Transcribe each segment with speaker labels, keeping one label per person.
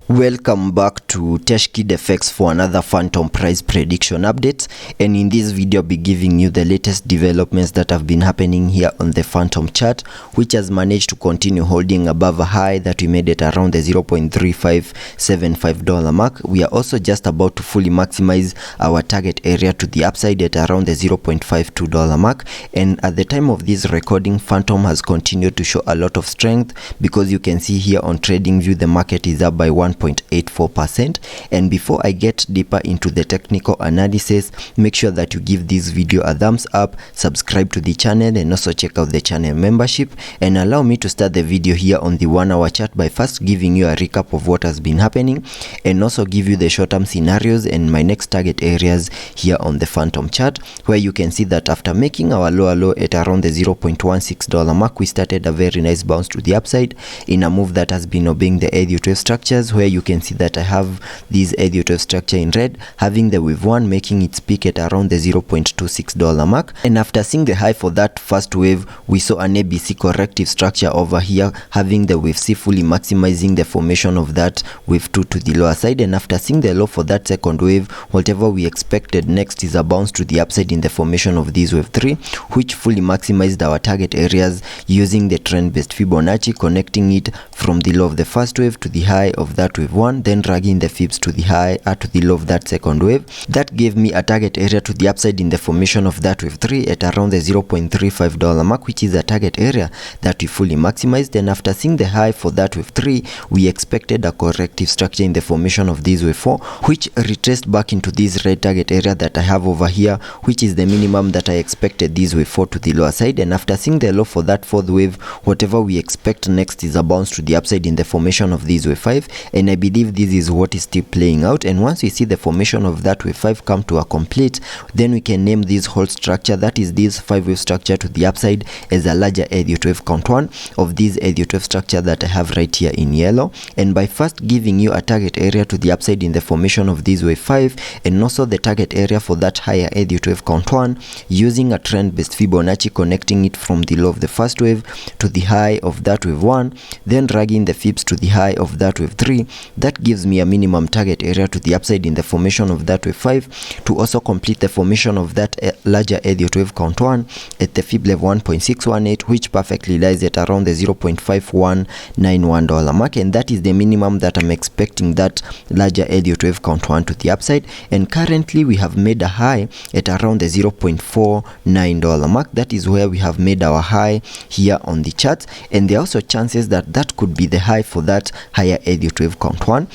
Speaker 1: Welcome back to TeshKidFX for another Fantom price prediction update, and in this video I'll be giving you the latest developments that have been happening here on the Fantom chart, which has managed to continue holding above a high that we made at around the $0.3575 mark. We are also just about to fully maximize our target area to the upside at around the $0.52 mark, and at the time of this recording, Fantom has continued to show a lot of strength because you can see here on TradingView the market is up by 1.84%. And before I get deeper into the technical analysis, make sure that you give this video a thumbs up, subscribe to the channel, and also check out the channel membership. And allow me to start the video here on the 1 hour chart by first giving you a recap of what has been happening, and also give you the short-term scenarios and my next target areas here on the Fantom chart, where you can see that after making our lower low at around the $0.16 mark, we started a very nice bounce to the upside in a move that has been obeying the Elliot wave structures, where you can see that I have this Elliot wave structure in red, having the wave 1 making its peak at around the $0.26 mark. And after seeing the high for that first wave, we saw an ABC corrective structure over here, having the wave C fully maximizing the formation of that wave 2 to the lower side. And after seeing the low for that second wave, whatever we expected next is a bounce to the upside in the formation of this wave 3, which fully maximized our target areas using the trend based Fibonacci, connecting it from the low of the first wave to the high of that wave 1, then dragging the fibs to the high to the low of that second wave. That gave me a target area to the upside in the formation of that wave 3 at around the $0.35 mark, which is a target area that we fully maximized. And after seeing the high for that wave 3, we expected a corrective structure in the formation of this wave 4, which retraced back into this red target area that I have over here, which is the minimum that I expected this wave 4 to the lower side. And after seeing the low for that fourth wave, whatever we expect next is a bounce to the upside in the formation of this wave 5, and I believe this is what is still playing out. And once we see the formation of that wave 5 come to a complete, then we can name this whole structure, that is this 5-wave structure to the upside, as a larger Elliot wave count 1 of this Elliot wave structure that I have right here in yellow. And by first giving you a target area to the upside in the formation of this wave 5, and also the target area for that higher Elliot wave count 1, using a trend based Fibonacci, connecting it from the low of the first wave to the high of that wave 1, then dragging the fibs to the high of that wave 3, that gives me a minimum target area to the upside in the formation of that wave 5 to also complete the formation of that larger Elliot wave count 1 at the fib level 1.618, which perfectly lies at around the $0.5191 mark. And that is the minimum that I'm expecting that larger Elliot wave count 1 to the upside. And currently we have made a high at around the $0.49 mark. That is where we have made our high here on the chart, and there are also chances that that could be the high for that higher Elliot wave count 1.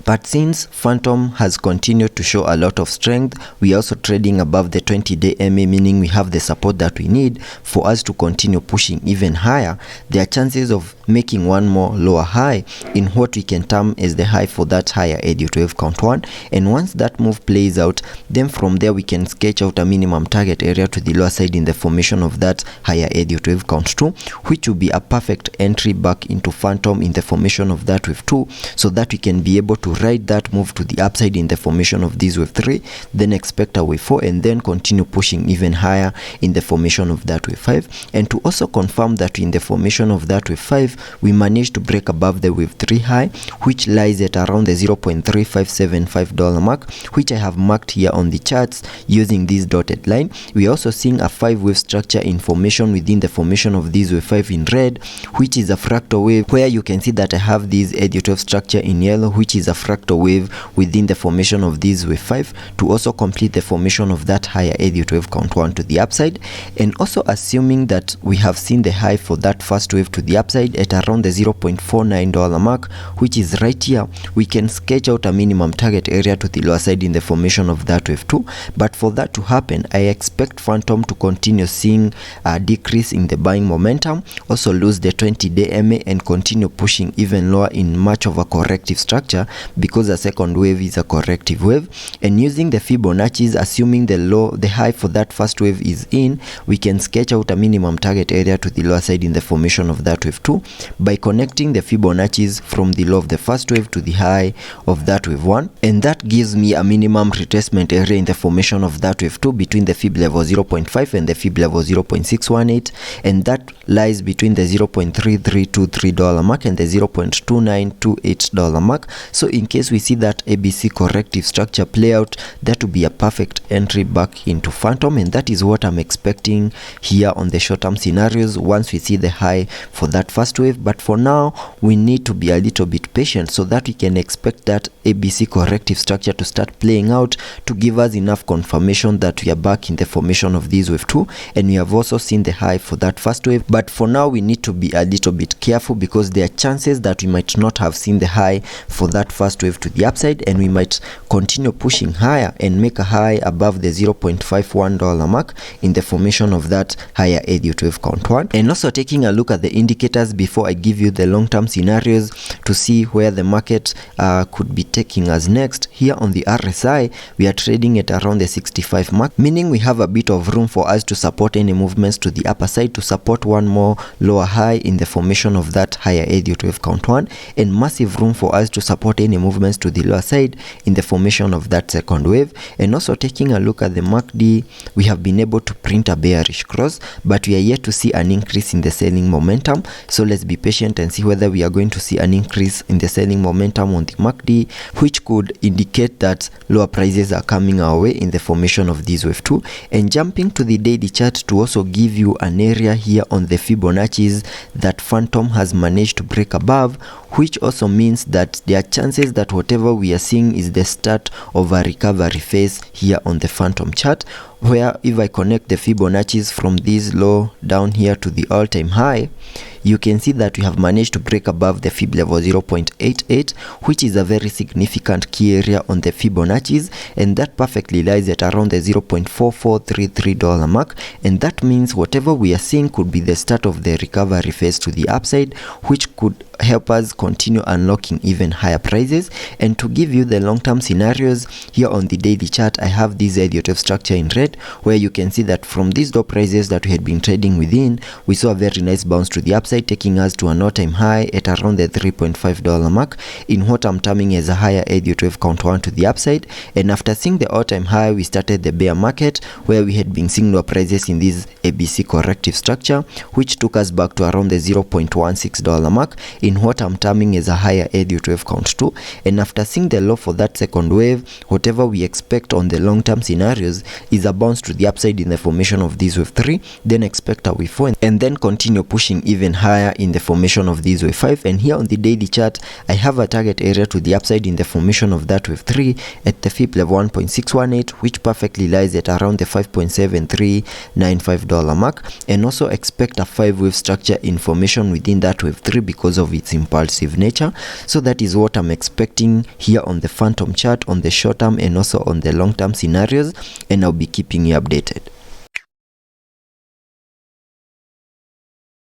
Speaker 1: But since Fantom has continued to show a lot of strength, we are also trading above the 20-day MA, meaning we have the support that we need for us to continue pushing even higher. There are chances of making one more lower high in what we can term as the high for that higher Elliot wave count 1. And once that move plays out, then from there we can sketch out a minimum target area to the lower side in the formation of that higher Elliot wave count 2, which will be a perfect entry back into Fantom in the formation of that wave 2, so that we can be able to ride that move to the upside in the formation of this wave 3, then expect a wave 4, and then continue pushing even higher in the formation of that wave 5. And to also confirm that in the formation of that wave 5, we managed to break above the wave 3 high, which lies at around the $0.3575 mark, which I have marked here on the charts using this dotted line. We are also seeing a 5-wave structure in formation within the formation of this wave 5 in red, which is a fractal wave, where you can see that I have this Elliot wave structure in yellow, which is a fractal wave within the formation of this wave 5 to also complete the formation of that higher Elliot wave count 1 to the upside. And also assuming that we have seen the high for that first wave to the upside at around the $0.49 mark, which is right here, we can sketch out a minimum target area to the lower side in the formation of that wave 2. But for that to happen, I expect Fantom to continue seeing a decrease in the buying momentum, also lose the 20-day MA, and continue pushing even lower in much of a corrective structure because a second wave is a corrective wave. And using the Fibonacci's, assuming the high for that first wave is in, we can sketch out a minimum target area to the lower side in the formation of that wave 2 by connecting the Fibonacci's from the low of the first wave to the high of that wave 1, and that gives me a minimum retracement area in the formation of that wave 2 between the fib level 0.5 and the fib level 0.618, and that lies between the $0.3323 mark and the $0.2928 mark. So in case we see that ABC corrective structure play out, that would be a perfect entry back into Fantom, and that is what I'm expecting here on the short-term scenarios once we see the high for that first wave. But for now, we need to be a little bit patient so that we can expect that ABC corrective structure to start playing out to give us enough confirmation that we are back in the formation of this wave 2, and we have also seen the high for that first wave. But for now, we need to be a little bit careful because there are chances that we might not have seen the high for that first wave to the upside, and we might continue pushing higher and make a high above the $0.51 mark in the formation of that higher Elliot wave count 1. And also taking a look at the indicators before I give you the long-term scenarios to see where the market could be taking us next. Here on the RSI, we are trading at around the 65 mark, meaning we have a bit of room for us to support any movements to the upper side, to support one more lower high in the formation of that higher Elliot wave count 1, and massive room for us to support any movements to the lower side in the formation of that second wave. And also taking a look at the MACD, we have been able to print a bearish cross, but we are yet to see an increase in the selling momentum. So let's be patient and see whether we are going to see an increase in the selling momentum on the MACD, which could indicate that lower prices are coming our way in the formation of this wave 2. And jumping to the daily chart to also give you an area here on the Fibonacci's that Fantom has managed to break above, which also means that there are chances that whatever we are seeing is the start of a recovery phase here on the Fantom chart, where if I connect the Fibonacci's from this low down here to the all-time high, you can see that we have managed to break above the fib level 0.88, which is a very significant key area on the Fibonacci's, and that perfectly lies at around the $0.4433 mark. And that means whatever we are seeing could be the start of the recovery phase to the upside, which could help us continue unlocking even higher prices. And to give you the long-term scenarios here on the daily chart, I have this Elliot wave structure in red, where you can see that from these low prices that we had been trading within, we saw a very nice bounce to the upside, taking us to an all-time high at around the $3.5 mark in what I'm terming as a higher Elliot wave count 1 to the upside. And after seeing the all-time high, we started the bear market, where we had been seeing low prices in this ABC corrective structure, which took us back to around the $0.16 mark in what I'm terming as a higher Elliot wave count 2. And after seeing the low for that second wave, whatever we expect on the long-term scenarios is a bounce to the upside in the formation of this wave 3, then expect a wave 4, and then continue pushing even higher in the formation of this wave 5. And here on the daily chart, I have a target area to the upside in the formation of that wave 3 at the fib level 1.618, which perfectly lies at around the $5.7395 mark, and also expect a 5-wave structure in formation within that wave 3 because of its impulsive nature. So that is what I'm expecting here on the Fantom chart on the short term and also on the long term scenarios, and I'll be keeping you updated.